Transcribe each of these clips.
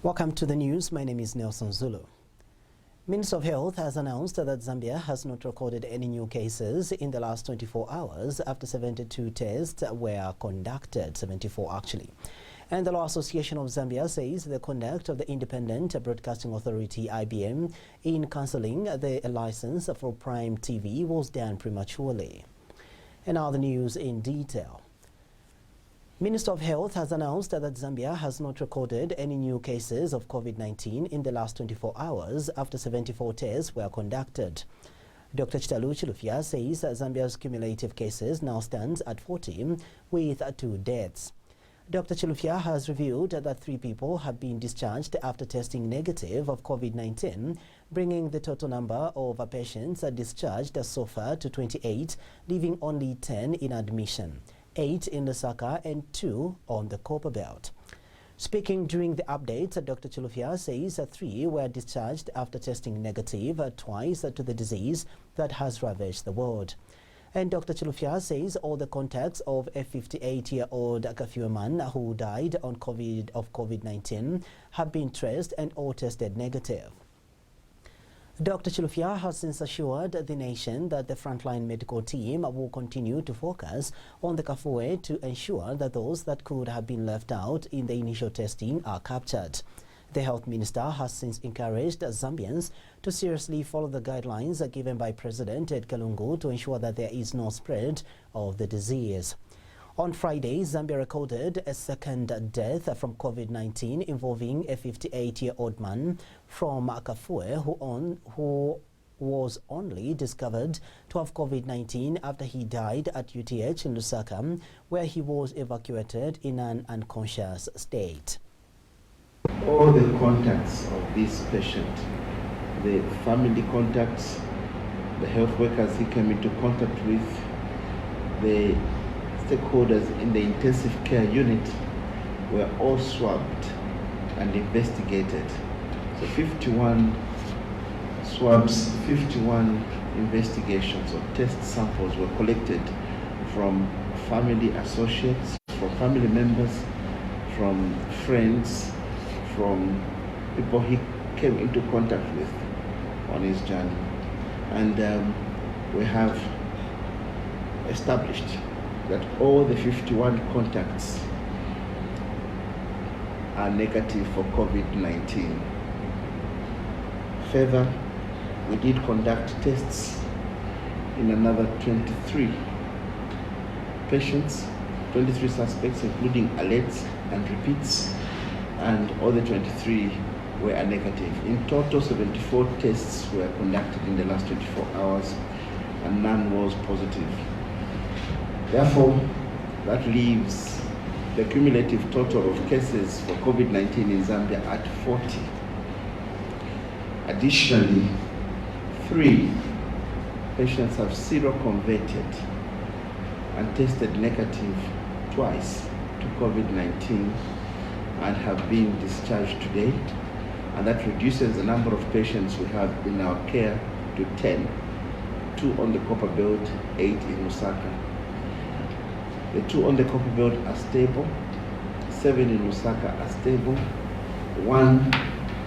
Welcome to the news. My name is Nelson Zulu. Minister of Health has announced that Zambia has not recorded any new cases in the last 24 hours after 72 tests were conducted, 74 actually. And the Law Association of Zambia says the conduct of the Independent Broadcasting Authority (IBM) in cancelling the license for Prime TV was done prematurely. And now the news in detail. Minister of Health has announced that Zambia has not recorded any new cases of COVID-19 in the last 24 hours after 74 tests were conducted. Dr. Chilufya says Zambia's cumulative cases now stands at 40 with 2 deaths. Dr. Chilufya has revealed that 3 people have been discharged after testing negative of COVID-19, bringing the total number of patients discharged so far to 28, leaving only 10 in admission. 8 in Lusaka and 2 on the Copper Belt. Speaking during the update, Dr. Chilufya says 3 were discharged after testing negative twice to the disease that has ravaged the world. And Dr. Chilufya says all the contacts of a 58-year-old Kafue man who died on COVID-19 have been traced and all tested negative. Dr. Chilufya has since assured the nation that the frontline medical team will continue to focus on the Kafue to ensure that those that could have been left out in the initial testing are captured. The health minister has since encouraged Zambians to seriously follow the guidelines given by President Edgar Lungu to ensure that there is no spread of the disease. On Friday, Zambia recorded a second death from COVID-19 involving a 58-year-old man from Kafue who was only discovered to have COVID-19 after he died at UTH in Lusaka, where he was evacuated in an unconscious state. All the contacts of this patient, the family contacts, the health workers he came into contact with, the stakeholders in the intensive care unit were all swabbed and investigated. So 51 swabs, 51 investigations or test samples were collected from family associates, from family members, from friends, from people he came into contact with on his journey. And we have established that all the 51 contacts are negative for COVID-19. Further, we did conduct tests in another 23 patients, 23 suspects, including alerts and repeats, and all the 23 were negative. In total, 74 tests were conducted in the last 24 hours, and none was positive. Therefore, that leaves the cumulative total of cases for COVID-19 in Zambia at 40. Additionally, 3 patients have seroconverted and tested negative twice to COVID-19 and have been discharged today, and that reduces the number of patients we have in our care to 10, 2 on the Copper Belt, 8 in Lusaka. The 2 on the Copper Belt are stable, 7 in Lusaka are stable, 1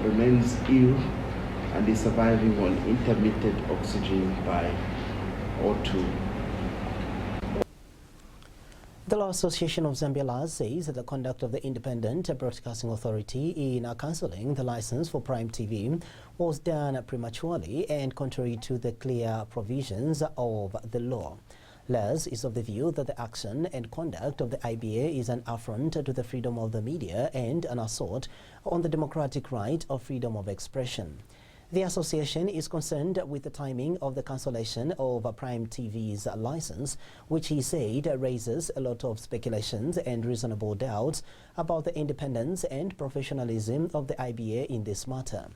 remains ill and is surviving on intermittent oxygen by O2. The Law Association of Zambia says that the conduct of the Independent Broadcasting Authority in cancelling the license for Prime TV was done prematurely and contrary to the clear provisions of the law. LAS is of the view that the action and conduct of the IBA is an affront to the freedom of the media and an assault on the democratic right of freedom of expression. The association is concerned with the timing of the cancellation of Prime TV's license, which he said raises a lot of speculations and reasonable doubts about the independence and professionalism of the IBA in this matter.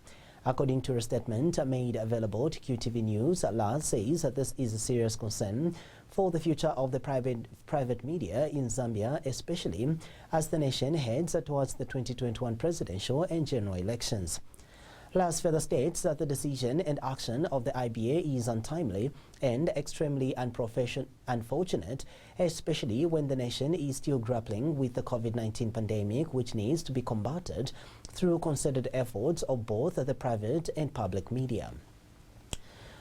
According to a statement made available to QTV News, LAS says that this is a serious concern for the future of the private media in Zambia, especially as the nation heads towards the 2021 presidential and general elections. LAS further states that the decision and action of the IBA is untimely and extremely unfortunate, especially when the nation is still grappling with the COVID-19 pandemic, which needs to be combated through concerted efforts of both the private and public media.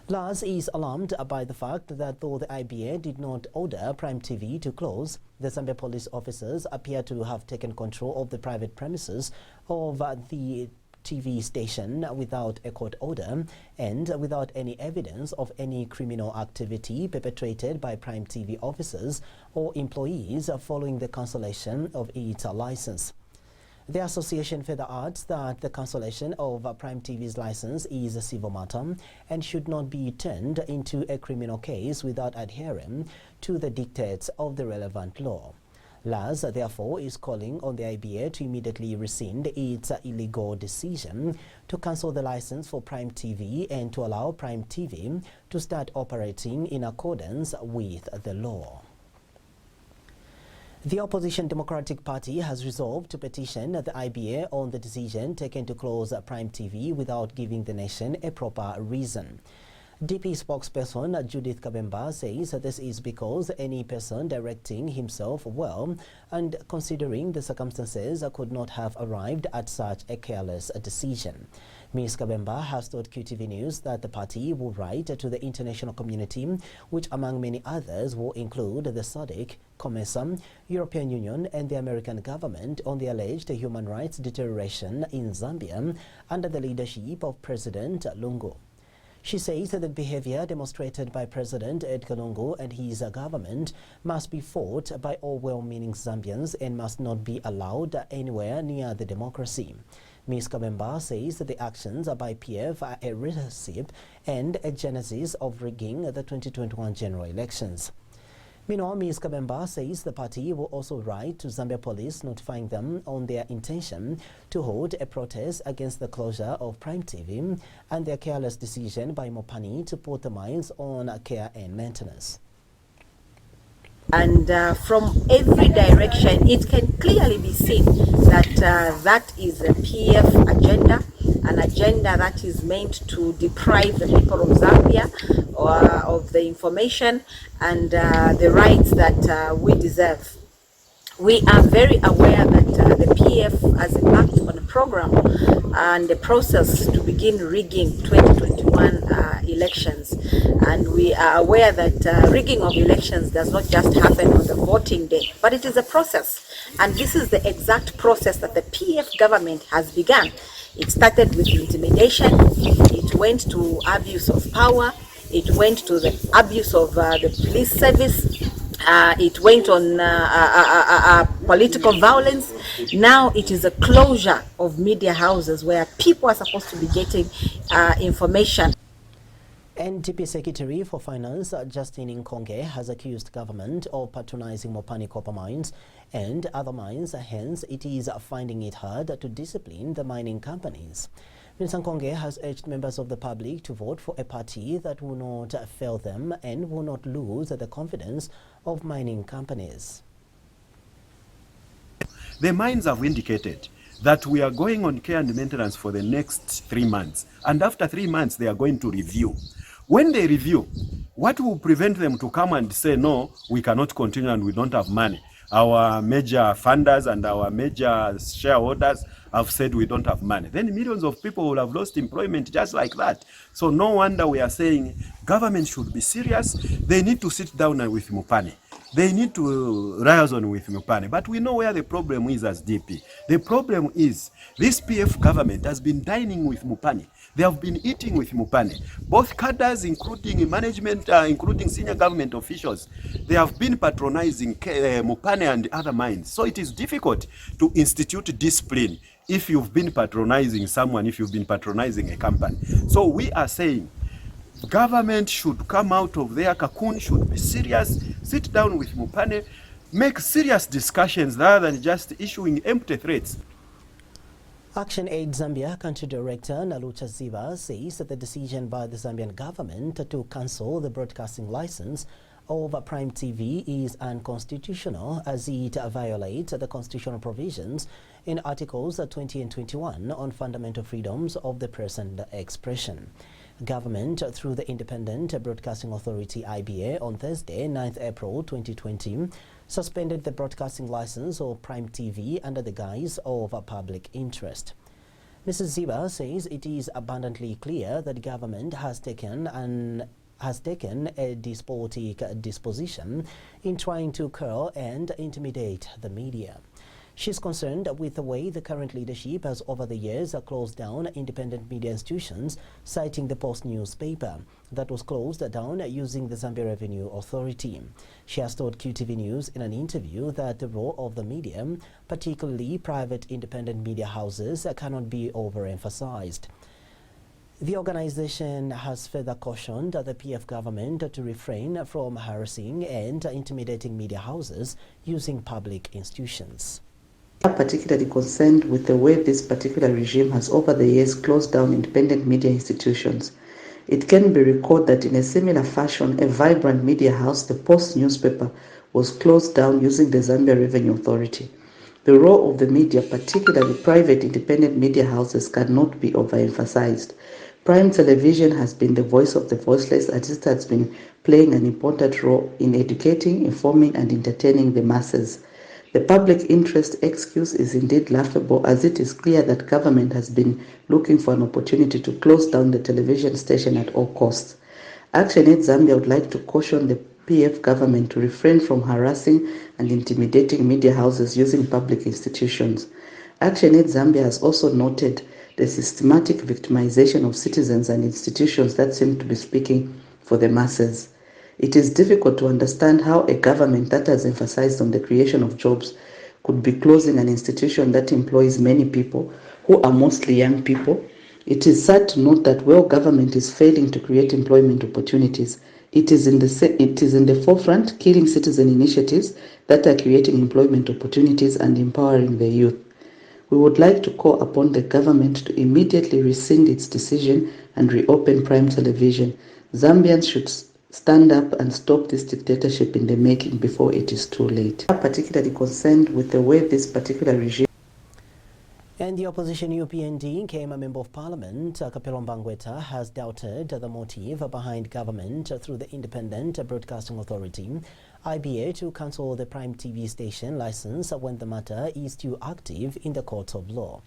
LAS is alarmed by the fact that though the IBA did not order Prime TV to close, the Zambia police officers appear to have taken control of the private premises of the TV station without a court order and without any evidence of any criminal activity perpetrated by Prime TV officers or employees following the cancellation of its license. The association further adds that the cancellation of Prime TV's license is a civil matter and should not be turned into a criminal case without adhering to the dictates of the relevant law. LAS, therefore, is calling on the IBA to immediately rescind its illegal decision to cancel the license for Prime TV and to allow Prime TV to start operating in accordance with the law. The opposition Democratic Party has resolved to petition the IBA on the decision taken to close Prime TV without giving the nation a proper reason. DP spokesperson Judith Kabemba says this is because any person directing himself well and considering the circumstances could not have arrived at such a careless decision. Ms. Kabemba has told QTV News that the party will write to the international community, which among many others will include the SADC, COMESA, European Union and the American government on the alleged human rights deterioration in Zambia under the leadership of President Lungu. She says that the behavior demonstrated by President Edgar Lungu and his government must be fought by all well-meaning Zambians and must not be allowed anywhere near the democracy. Ms. Kabemba says that the actions by PF are a recipe and a genesis of rigging the 2021 general elections. Meanwhile, Ms. Kabemba says the party will also write to Zambia police notifying them on their intention to hold a protest against the closure of Prime TV and their careless decision by Mopani to put the mines on care and maintenance. And from every direction, it can clearly be seen that that is a PF agenda, an agenda that is meant to deprive the people of Zambia of the information and the rights that we deserve. We are very aware that the PF has embarked on a program and a process to begin rigging 2021 elections. And we are aware that rigging of elections does not just happen on the voting day, but it is a process. And this is the exact process that the PF government has begun. It started with intimidation, it went to abuse of power, it went to the abuse of the police service, it went on political violence. Now it is a closure of media houses where people are supposed to be getting information. NDP Secretary for Finance Justin Nkonge has accused government of patronizing Mopani copper mines and other mines, hence it is finding it hard to discipline the mining companies. Mr. Nkonge has urged members of the public to vote for a party that will not fail them and will not lose the confidence of mining companies. The mines have indicated that we are going on care and maintenance for the next 3 months. And after 3 months, they are going to review. When they review, what will prevent them to come and say, no, we cannot continue and we don't have money? Our major funders and our major shareholders have said we don't have money. Then millions of people will have lost employment just like that. So no wonder we are saying government should be serious. They need to sit down with Mopani. They need to liaison with Mopani. But we know where the problem is as DP. The problem is this PF government has been dining with Mopani. They have been eating with Mopani. Both cadres, including management, including senior government officials, they have been patronizing Mopani and other mines. So it is difficult to institute discipline if you've been patronizing someone, if you've been patronizing a company. So we are saying government should come out of their cocoon, should be serious, sit down with Mopani, make serious discussions rather than just issuing empty threats. Action Aid Zambia Country Director Nalucha Ziba says that the decision by the Zambian government to cancel the broadcasting license of Prime TV is unconstitutional as it violates the constitutional provisions in Articles 20 and 21 on fundamental freedoms of the press and expression. Government, through the Independent Broadcasting Authority (IBA), on Thursday, 9th April 2020, suspended the broadcasting license of Prime TV under the guise of a public interest. Mrs. Ziba says it is abundantly clear that government has taken a despotic disposition in trying to curl and intimidate the media. She's concerned with the way the current leadership has over the years closed down independent media institutions, citing the Post newspaper that was closed down using the Zambia Revenue Authority. She has told QTV News in an interview that the role of the media, particularly private independent media houses, cannot be overemphasized. The organization has further cautioned the PF government to refrain from harassing and intimidating media houses using public institutions. We are particularly concerned with the way this particular regime has over the years closed down independent media institutions. It can be recalled that in a similar fashion, a vibrant media house, the Post newspaper, was closed down using the Zambia Revenue Authority. The role of the media, particularly private independent media houses, cannot be overemphasized. Prime Television has been the voice of the voiceless, as it has been playing an important role in educating, informing, and entertaining the masses. The public interest excuse is indeed laughable, as it is clear that government has been looking for an opportunity to close down the television station at all costs. ActionAid Zambia would like to caution the PF government to refrain from harassing and intimidating media houses using public institutions. ActionAid Zambia has also noted the systematic victimization of citizens and institutions that seem to be speaking for the masses. It is difficult to understand how a government that has emphasized on the creation of jobs could be closing an institution that employs many people, who are mostly young people. It is sad to note that while government is failing to create employment opportunities, it is in the forefront killing citizen initiatives that are creating employment opportunities and empowering the youth. We would like to call upon the government to immediately rescind its decision and reopen Prime Television. Zambians should stand up and stop this dictatorship in the making before it is too late. We are particularly concerned with the way this particular regime. And the opposition UPND came a member of parliament, Kapelo Mbangweta, has doubted the motive behind government through the Independent Broadcasting Authority, IBA, to cancel the Prime TV station license when the matter is still active in the courts of law.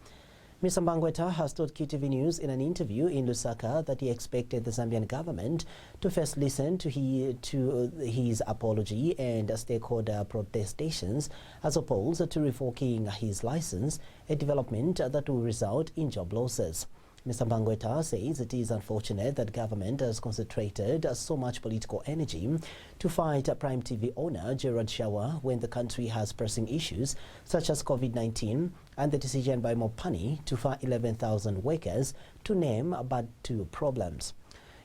Mr. Mbangweta has told QTV News in an interview in Lusaka that he expected the Zambian government to first listen to his apology and stakeholder protestations as opposed to revoking his license, a development that will result in job losses. Mr. Mbangweta says it is unfortunate that government has concentrated so much political energy to fight Prime TV owner Gerard Shawa when the country has pressing issues such as COVID-19 and the decision by Mopani to fire 11,000 workers, to name but two problems.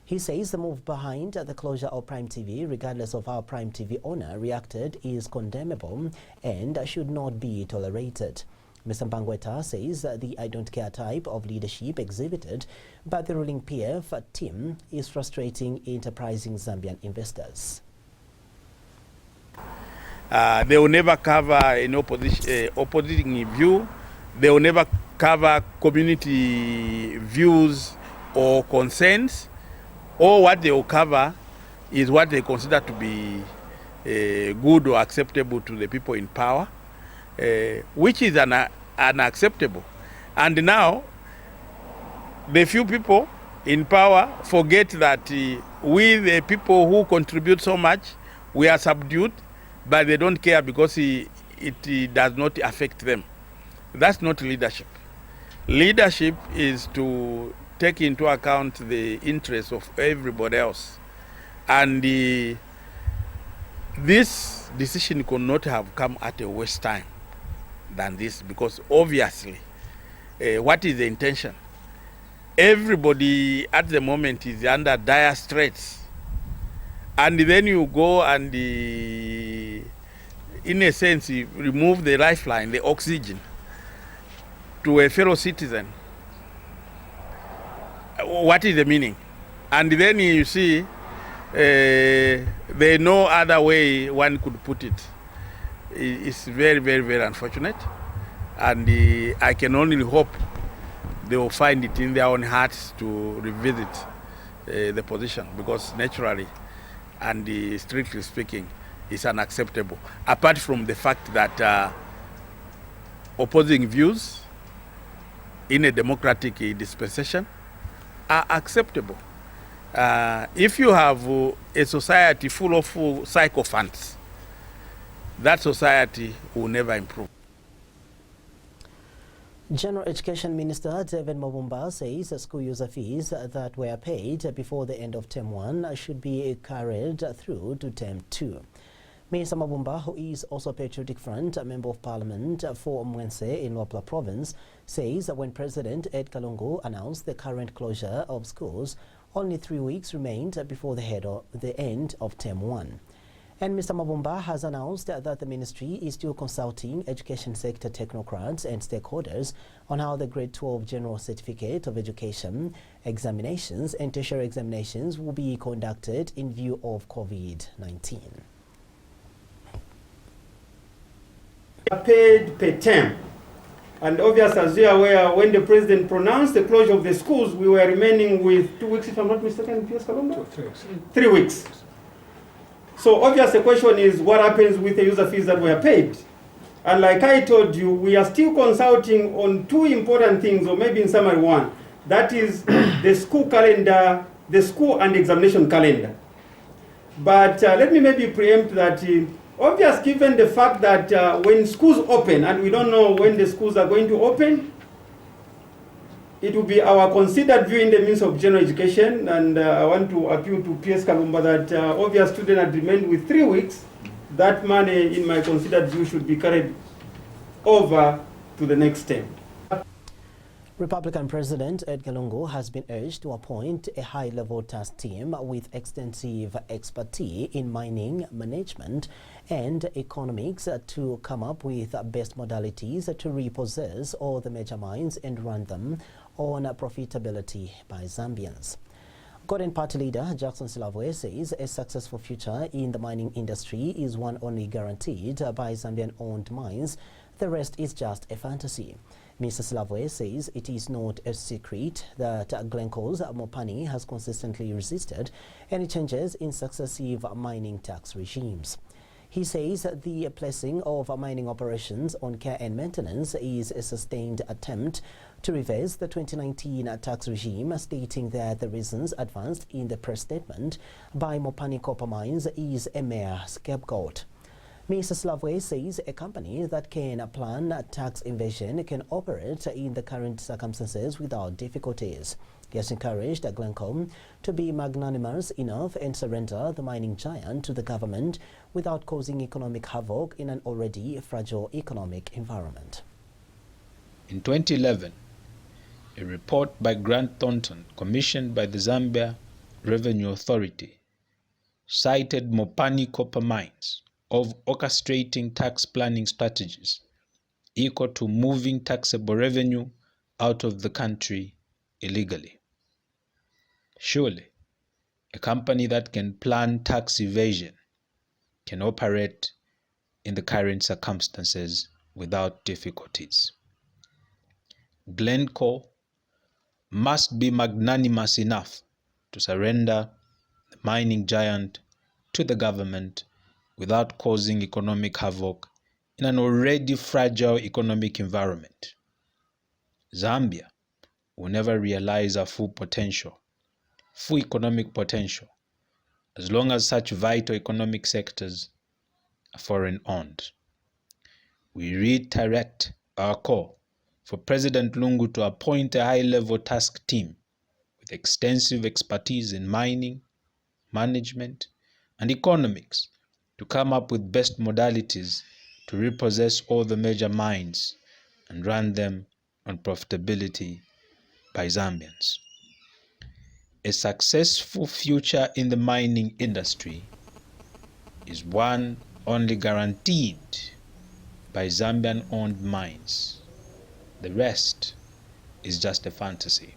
He says the move behind the closure of Prime TV, regardless of how Prime TV owner reacted, is condemnable and should not be tolerated. Mr. Mbangweta says the I don't care type of leadership exhibited by the ruling PF team is frustrating enterprising Zambian investors. They will never cover an opposing view. They will never cover community views or concerns. All what they will cover is what they consider to be good or acceptable to the people in power, which is unacceptable. And now, the few people in power forget that we, the people who contribute so much, we are subdued, but they don't care because it does not affect them. That's not leadership. Leadership is to take into account the interests of everybody else. And this decision could not have come at a worse time than this, because obviously, what is the intention? Everybody at the moment is under dire straits. And then you go and, in a sense, you remove the lifeline, the oxygen, to a fellow citizen. What is the meaning? And then you see There's no other way one could put it. It's very, very, very unfortunate. And I can only hope they will find it in their own hearts to revisit the position, because naturally and strictly speaking, it's unacceptable. Apart from the fact that opposing views in a democratic dispensation are acceptable. If you have a society full of sycophants, that society will never improve. General Education Minister David Mabumba says school user fees that were paid before the end of Term 1 should be carried through to Term 2. Minister Mabumba, who is also a Patriotic Front Member of Parliament for Mwense in Luapula Province, says that when President Edgar Lungu announced the current closure of schools, only 3 weeks remained before the end of Term 1. And Mr. Mabumba has announced that the ministry is still consulting education sector technocrats and stakeholders on how the Grade 12 General Certificate of Education examinations and tertiary examinations will be conducted in view of COVID-19. Paid per term. And obviously, as you are aware, when the president pronounced the closure of the schools, we were remaining with 2 weeks, if I'm not mistaken, P.S. Kalumba? 3 weeks. 3 weeks. So obviously the question is what happens with the user fees that were paid? And like I told you, we are still consulting on 2 important things, or maybe in summary 1. That is the school calendar, the school and examination calendar. But let me maybe preempt that obvious, given the fact that when schools open, and we don't know when the schools are going to open, it will be our considered view in the Ministry of General Education, and I want to appeal to P.S. Kalumba that obvious student had remained with 3 weeks. That money, in my considered view, should be carried over to the next term. Republican President Edgar Lungu has been urged to appoint a high-level task team with extensive expertise in mining management and economics to come up with best modalities to repossess all the major mines and run them on profitability by Zambians. Golden Party leader Jackson Silavwe says a successful future in the mining industry is one only guaranteed by Zambian-owned mines. The rest is just a fantasy. Mr. Silavwe says it is not a secret that Glencore's Mopani has consistently resisted any changes in successive mining tax regimes. He says the placing of mining operations on care and maintenance is a sustained attempt to reverse the 2019 tax regime, stating that the reasons advanced in the press statement by Mopani Copper Mines is a mere scapegoat. Mr. Silavwe says a company that can plan tax evasion can operate in the current circumstances without difficulties. He has encouraged Glencore to be magnanimous enough and surrender the mining giant to the government without causing economic havoc in an already fragile economic environment. In 2011, a report by Grant Thornton, commissioned by the Zambia Revenue Authority, cited Mopani Copper Mines of orchestrating tax planning strategies equal to moving taxable revenue out of the country illegally. Surely, a company that can plan tax evasion can operate in the current circumstances without difficulties. Glencore must be magnanimous enough to surrender the mining giant to the government without causing economic havoc in an already fragile economic environment. Zambia will never realize our full economic potential, as long as such vital economic sectors are foreign-owned. We reiterate our call for President Lungu to appoint a high-level task team with extensive expertise in mining, management, and economics to come up with best modalities to repossess all the major mines and run them on profitability by Zambians. A successful future in the mining industry is one only guaranteed by Zambian-owned mines. The rest is just a fantasy.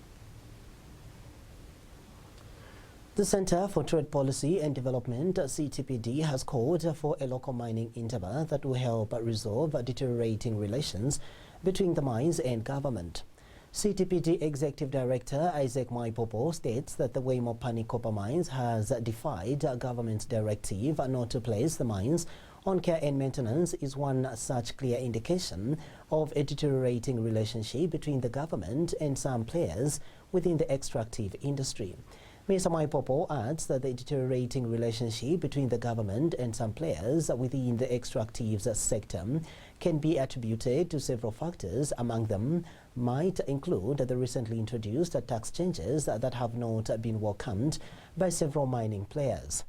The Center for Trade Policy and Development, CTPD, has called for a local mining interval that will help resolve deteriorating relations between the mines and government. CTPD Executive Director Isaac Maipopo states that the Mopani copper mines has defied government's directive not to place the mines on care and maintenance is one such clear indication of a deteriorating relationship between the government and some players within the extractive industry. Mr. Maipopo adds that the deteriorating relationship between the government and some players within the extractive sector can be attributed to several factors. Among them might include the recently introduced tax changes that have not been welcomed by several mining players.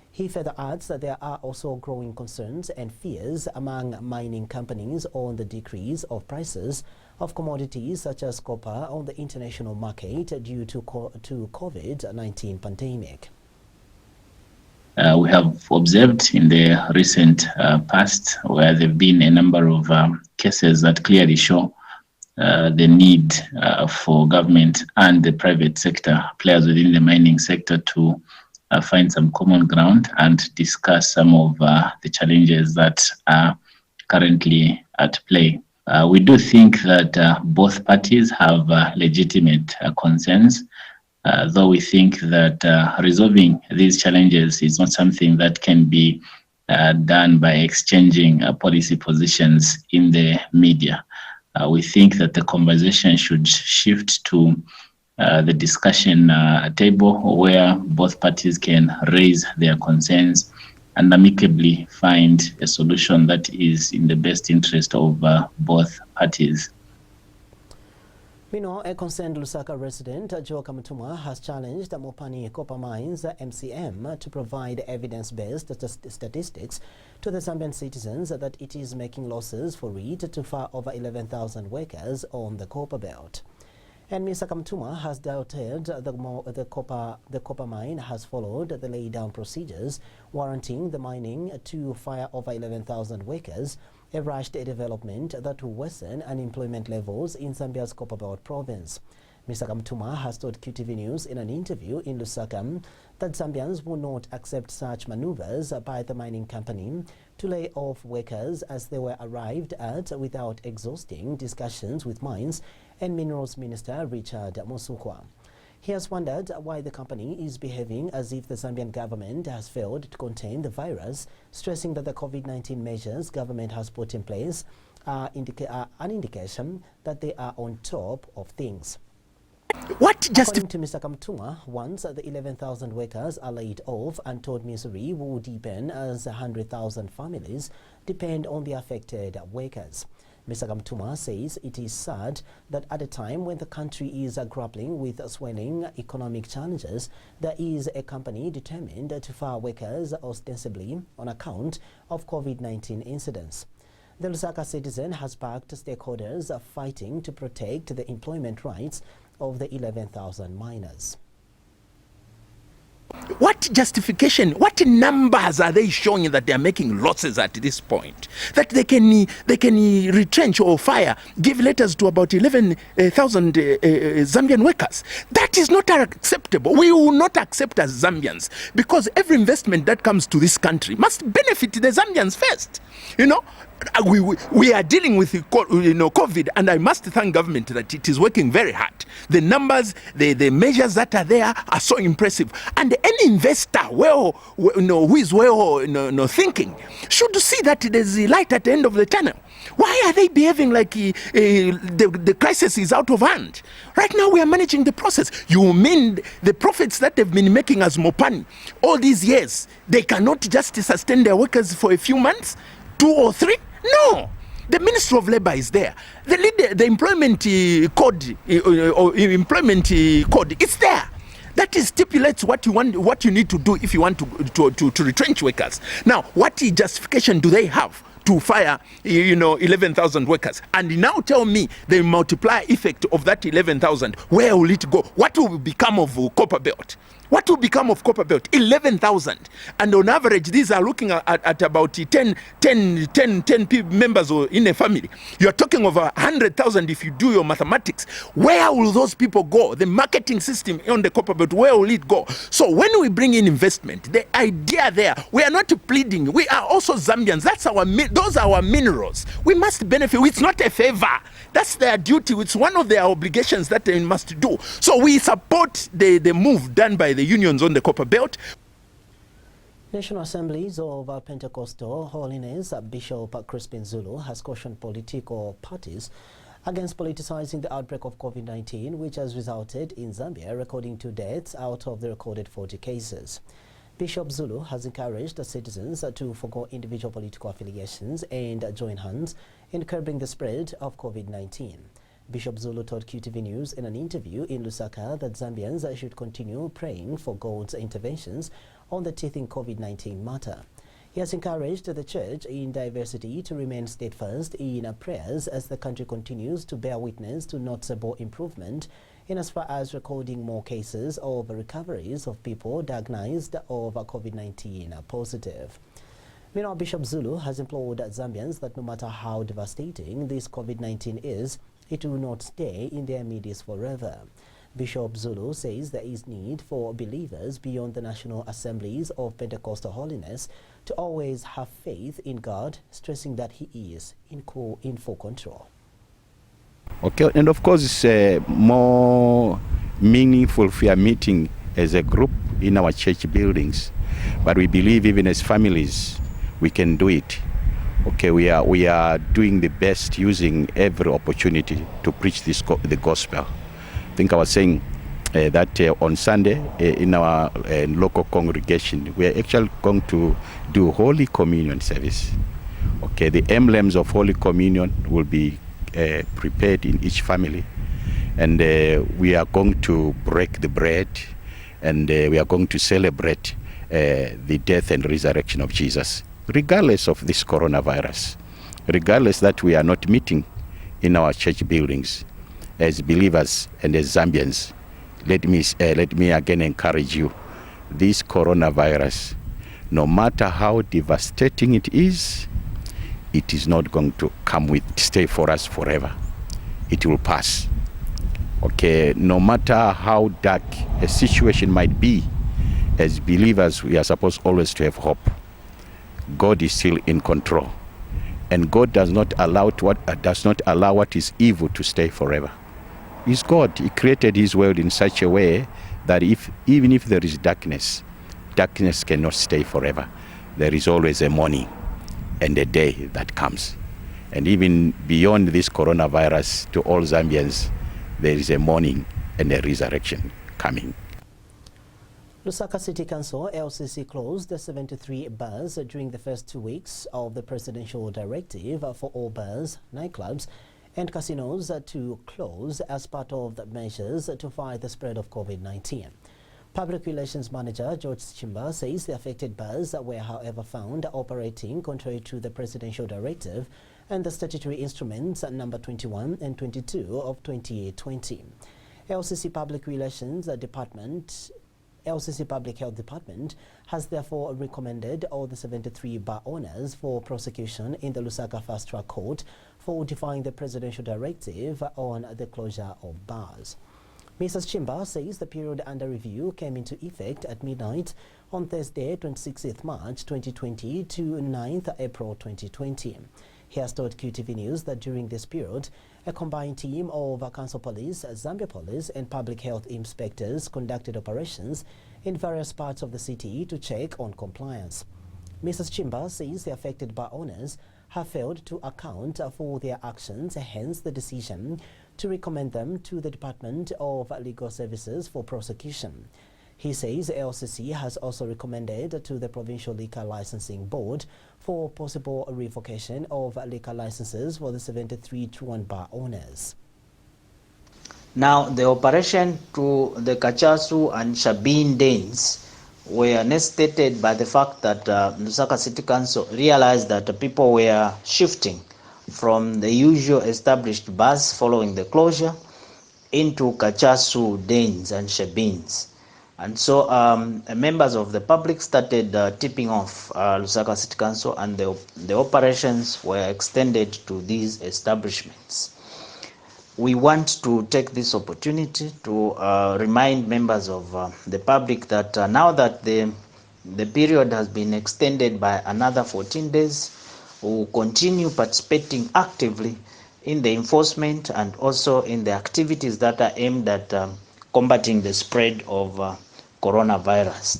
He further adds that there are also growing concerns and fears among mining companies on the decrease of prices of commodities such as copper on the international market due to COVID-19 pandemic. We have observed in the recent past where there have been a number of cases that clearly show the need for government and the private sector, players within the mining sector, to find some common ground and discuss some of the challenges that are currently at play. We do think that both parties have legitimate concerns, though we think that resolving these challenges is not something that can be done by exchanging policy positions in the media. We think that the conversation should shift to the discussion table where both parties can raise their concerns and amicably find a solution that is in the best interest of both parties. Meanwhile, a concerned Lusaka resident, Joe Kamatuma, has challenged Mopani Copper Mines MCM to provide evidence-based statistics to the Zambian citizens that it is making losses for it to far over 11,000 workers on the copper belt. And Mr. Kamtuma has doubted the copper mine has followed the lay-down procedures warranting the mining to fire over 11,000 workers, a rushed development that will worsen unemployment levels in Zambia's Copperbelt province. Mr. Kamtuma has told QTV News in an interview in Lusaka that Zambians will not accept such maneuvers by the mining company to lay off workers as they were arrived at without exhausting discussions with Mines and Minerals Minister Richard Musukwa. He has wondered why the company is behaving as if the Zambian government has failed to contain the virus, stressing that the COVID-19 measures government has put in place are an indication that they are on top of things. According to Mr. Kamtuma, once the 11,000 workers are laid off, untold misery will deepen as 100,000 families depend on the affected workers. Mr. Kamtuma says it is sad that at a time when the country is grappling with swelling economic challenges, there is a company determined to fire workers ostensibly on account of COVID-19 incidents. The Lusaka citizen has backed stakeholders fighting to protect the employment rights of the 11,000 miners. What justification, what numbers are they showing that they are making losses at this point? That they can retrench or fire, give letters to about 11,000 Zambian workers. That is not acceptable. We will not accept as Zambians, because every investment that comes to this country must benefit the Zambians first. You know, we are dealing with COVID, and I must thank government that it is working very hard. The numbers, the measures that are there are so impressive, and any investor who is thinking should see that there's a light at the end of the tunnel. Why are they behaving like the crisis is out of hand? Right now we are managing the process. You mean the profits that they've been making as Mopani all these years, they cannot just sustain their workers for a few months, 2 or 3? No. The Ministry of Labour is there. The employment code it's there. That stipulates what you need to do if you want to retrench workers. Now, what justification do they have to fire 11,000 workers? And now tell me the multiplier effect of that 11,000. Where will it go? What will become of Copperbelt? What will become of Copperbelt? 11,000. And on average, these are looking at about 10 members in a family. You're talking of 100,000 if you do your mathematics. Where will those people go? The marketing system on the Copperbelt, where will it go? So when we bring in investment, the idea there, we are not pleading. We are also Zambians. Those are our minerals. We must benefit. It's not a favor. That's their duty. It's one of their obligations that they must do. So we support the move done by the unions on the Copperbelt. National Assemblies of Pentecostal Holiness Bishop Crispin Zulu has cautioned political parties against politicizing the outbreak of COVID-19, which has resulted in Zambia recording 2 deaths out of the recorded 40 cases. Bishop Zulu has encouraged the citizens to forgo individual political affiliations and join hands in curbing the spread of COVID-19. Bishop Zulu told QTV News in an interview in Lusaka that Zambians should continue praying for God's interventions on the teething COVID-19 matter. He has encouraged the church in diversity to remain steadfast in prayers as the country continues to bear witness to noticeable improvement in as far as recording more cases of recoveries of people diagnosed of COVID-19 positive. Meanwhile, Bishop Zulu has implored Zambians that no matter how devastating this COVID-19 is, it will not stay in their midst forever. Bishop Zulu says there is need for believers beyond the National Assemblies of Pentecostal Holiness to always have faith in God, stressing that He is in full control. Okay, and of course it's more meaningful if we are meeting as a group in our church buildings, but we believe even as families we can do it. Okay, we are doing the best, using every opportunity to preach the gospel. I think I was saying that on Sunday in our local congregation we are actually going to do Holy Communion service. Okay, the emblems of Holy Communion will be prepared in each family, and we are going to break the bread, and we are going to celebrate the death and resurrection of Jesus, regardless of this coronavirus, regardless that we are not meeting in our church buildings. As believers and as Zambians, let me again encourage you. This coronavirus, no matter how devastating it is not going to stay for us forever. It will pass. Okay, no matter how dark a situation might be, as believers we are supposed always to have hope. God is still in control, and God does not allow what is evil to stay forever. He's God. He created His world in such a way that even if there is darkness cannot stay forever. There is always a morning and a day that comes. And even beyond this coronavirus, to all Zambians, there is a morning and a resurrection coming. Lusaka City Council LCC closed the 73 bars during the first 2 weeks of the presidential directive for all bars, nightclubs and casinos to close as part of the measures to fight the spread of COVID-19. Public Relations Manager George Chimba says the affected bars were, however, found operating contrary to the presidential directive and the statutory instruments number 21 and 22 of 2020. LCC Public Health Department has therefore recommended all the 73 bar owners for prosecution in the Lusaka Fast Track Court for defying the presidential directive on the closure of bars. Mrs. Chimba says the period under review came into effect at midnight on Thursday, 26th March 2020 to 9th April 2020. He has told QTV News that during this period, a combined team of Council Police, Zambia Police and public health inspectors conducted operations in various parts of the city to check on compliance. Mrs. Chimba says the affected bar owners have failed to account for their actions, hence the decision to recommend them to the Department of Legal Services for prosecution. He says LCC has also recommended to the Provincial Liquor Licensing Board for possible revocation of liquor licenses for the 73 Truan bar owners. Now, the operation to the Kachasu and Shabin dens were necessitated by the fact that Lusaka City Council realized that people were shifting from the usual established bars following the closure into Kachasu dens and Shabins. And so members of the public started tipping off Lusaka City Council, and the operations were extended to these establishments. We want to take this opportunity to remind members of the public that now that the period has been extended by another 14 days, we will continue participating actively in the enforcement and also in the activities that are aimed at combating the spread of coronavirus.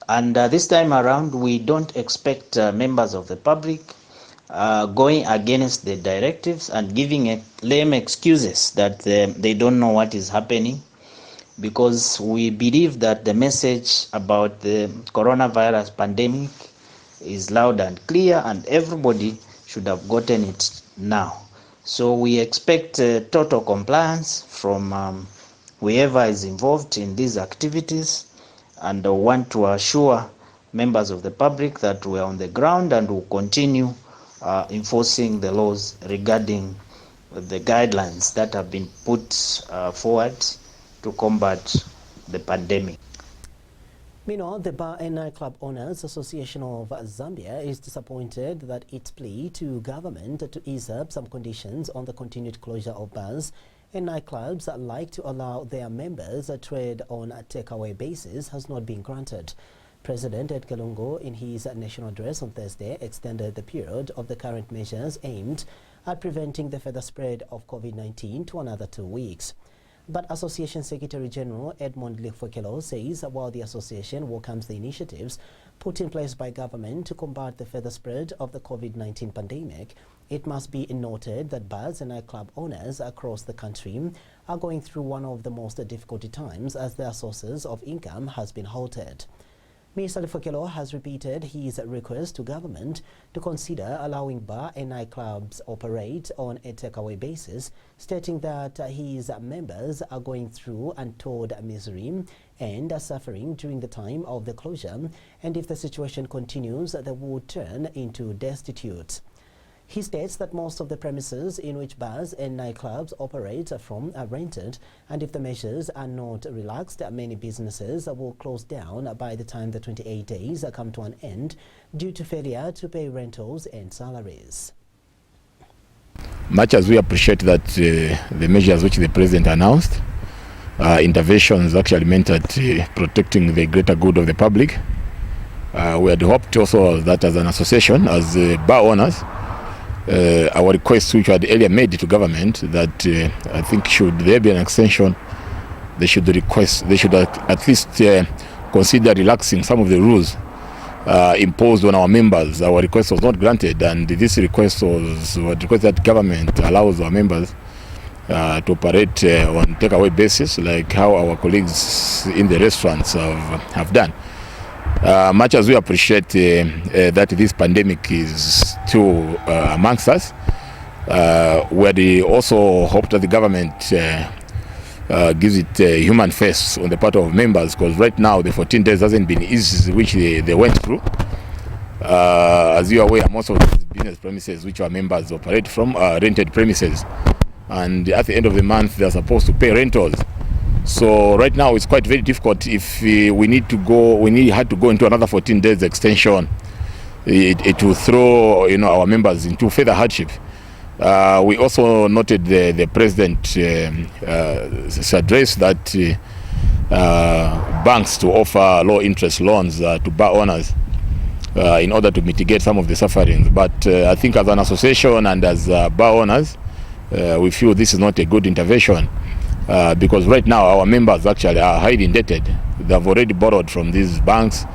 And this time around, we don't expect members of the public going against the directives and giving lame excuses that they don't know what is happening, because we believe that the message about the coronavirus pandemic is loud and clear, and everybody should have gotten it now. So we expect total compliance from whoever is involved in these activities, and want to assure members of the public that we are on the ground and will continue enforcing the laws regarding the guidelines that have been put forward to combat the pandemic. Meanwhile, the Bar and Nightclub Owners Association of Zambia is disappointed that its plea to government to ease up some conditions on the continued closure of bars and nightclubs like to allow their members to trade on a takeaway basis has not been granted. President Edgar Lungu, in his national address on Thursday, extended the period of the current measures aimed at preventing the further spread of COVID-19 to another 2 weeks. But Association Secretary General Edmond Lefwekelo says while the association welcomes the initiatives put in place by government to combat the further spread of the COVID-19 pandemic, it must be noted that bars and nightclub owners across the country are going through one of the most difficult times as their sources of income has been halted. Mr. Lefwekelo has repeated his request to government to consider allowing bar and nightclubs operate on a takeaway basis, stating that his members are going through untold misery and suffering during the time of the closure, and if the situation continues, they will turn into destitute. He states that most of the premises in which bars and nightclubs operate from are rented, and if the measures are not relaxed, many businesses will close down by the time the 28 days come to an end due to failure to pay rentals and salaries. Much as we appreciate that the measures which the President announced, interventions actually meant at protecting the greater good of the public, we had hoped also that as an association, as bar owners, our requests which we had earlier made to government that I think should there be an extension, they should at least consider relaxing some of the rules imposed on our members. Our request was not granted, and this request was request that government allows our members to operate on takeaway basis, like how our colleagues in the restaurants have done. Much as we appreciate that this pandemic is still amongst us, we also hope that the government gives it a human face on the part of members, because right now the 14 days hasn't been easy which they went through. As you are aware, most of these business premises which our members operate from are rented premises, and at the end of the month they are supposed to pay rentals. So right now it's quite very difficult. If we had to go into another 14 days extension, it will throw our members into further hardship. We also noted the President's address that banks to offer low interest loans to bar owners in order to mitigate some of the sufferings. But I think as an association and as bar owners, we feel this is not a good intervention. Because right now our members actually are highly indebted. They have already borrowed from these banks,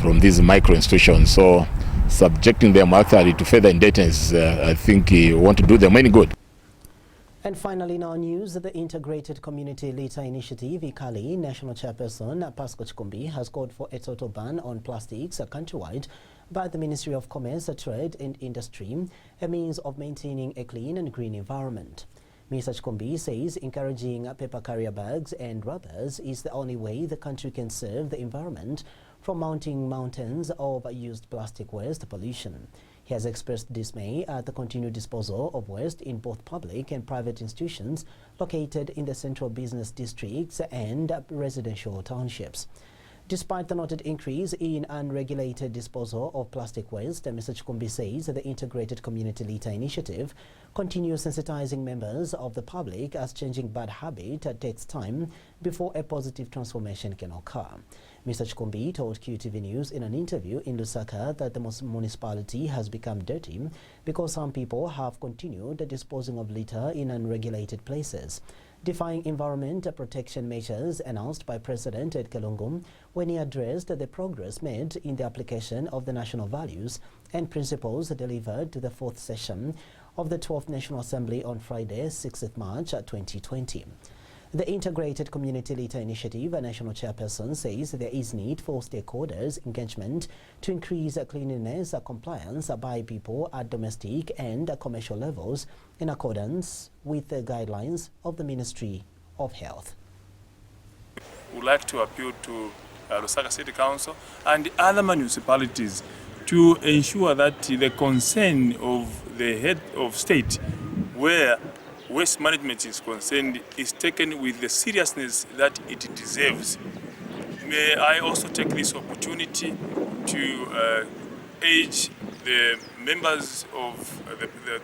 from these micro institutions. So subjecting them actually to further indebtedness, I think want to do them any good. And finally, in our news, the Integrated Community Litter Initiative, ICALI, National Chairperson Pascal Chikumbi has called for a total ban on plastics countrywide by the Ministry of Commerce, Trade and Industry, a means of maintaining a clean and green environment. Mr. Chikumbi says encouraging paper carrier bags and rubbers is the only way the country can serve the environment from mounting mountains of used plastic waste pollution. He has expressed dismay at the continued disposal of waste in both public and private institutions located in the central business districts and residential townships. Despite the noted increase in unregulated disposal of plastic waste, Mr. Chikumbi says the Integrated Community Litter Initiative continues sensitizing members of the public as changing bad habit takes time before a positive transformation can occur. Mr. Chikumbi told QTV News in an interview in Lusaka that the municipality has become dirty because some people have continued disposing of litter in unregulated places, defying environment protection measures announced by President Ed Kalungu when he addressed the progress made in the application of the national values and principles delivered to the 4th session of the 12th National Assembly on Friday, 6th March 2020. The Integrated Community Litter Initiative National Chairperson says there is need for stakeholders' engagement to increase cleanliness compliance by people at domestic and commercial levels in accordance with the guidelines of the Ministry of Health. We would like to appeal to Lusaka City Council and other municipalities to ensure that the concern of the head of state where waste management is concerned is taken with the seriousness that it deserves. May I also take this opportunity to urge the members of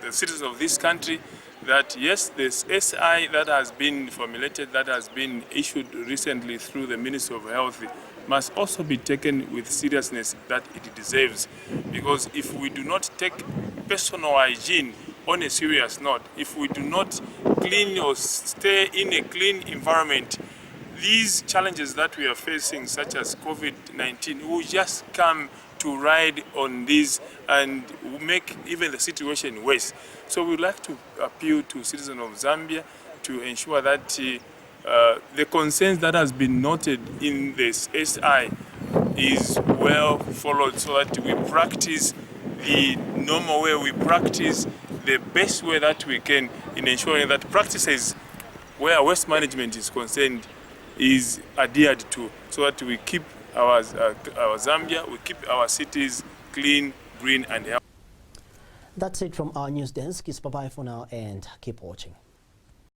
the citizens of this country that yes, this SI that has been formulated, that has been issued recently through the Ministry of Health must also be taken with seriousness that it deserves. Because if we do not take personal hygiene on a serious note, if we do not clean or stay in a clean environment, these challenges that we are facing, such as COVID-19, will just come to ride on this and make even the situation worse. So we would like to appeal to citizens of Zambia to ensure that the concerns that has been noted in this SI is well followed, so that we practice the normal way, we practice the best way that we can in ensuring that practices where waste management is concerned is adhered to, so that we keep our Zambia, we keep our cities clean, green and healthy. That's it from our news desk. It's bye-bye for now and keep watching.